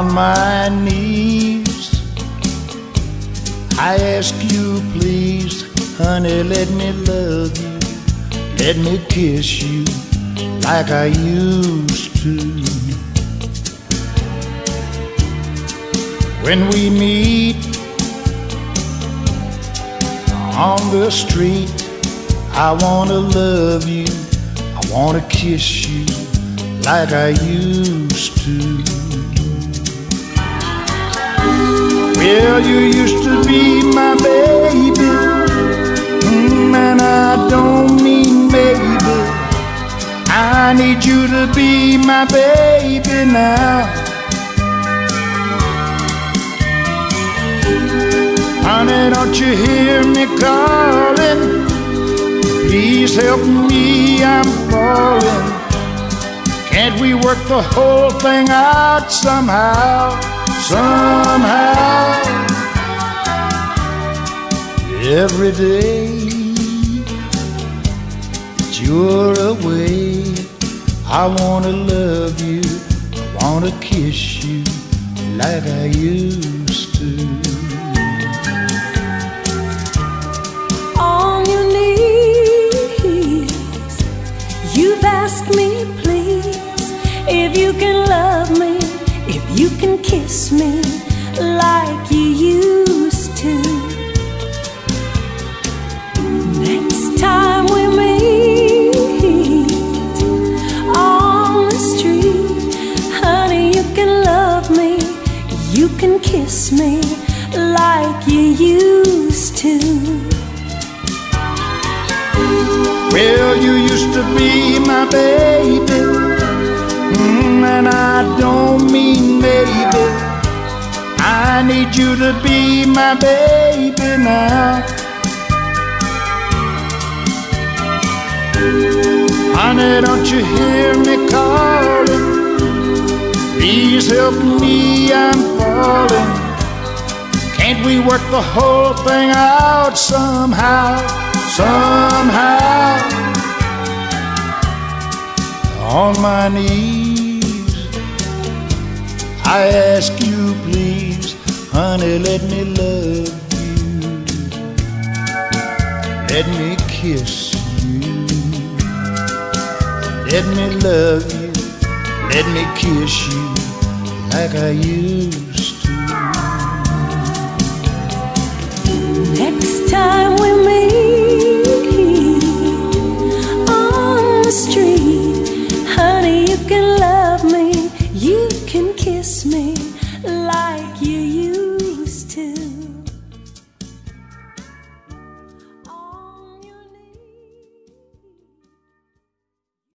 On my knees, I ask you please, honey, let me love you. Let me kiss you like I used to. When we meet on the street, I wanna love you, I wanna kiss you like I used to. Well, you used to be my baby, and I don't mean maybe. I need you to be my baby now. Honey, don't you hear me calling? Please help me, I'm falling. Can't we work the whole thing out somehow? Somehow. Every day that you're away, I wanna love you, I wanna kiss you like I used to. On your knees, you've asked me please, if you can love me, if you can kiss me like you used to. Next time we meet on the street, honey, you can love me, you can kiss me like you used to. Well, you used to be my baby, and I don't mean maybe. I need you to be my baby now. Honey, don't you hear me calling? Please help me, I'm falling. Can't we work the whole thing out somehow? Somehow. On my knees, I ask you please, honey, let me love you. Let me kiss you. Let me love you. Let me kiss you like I used to. Next time we meet on the street, honey, you can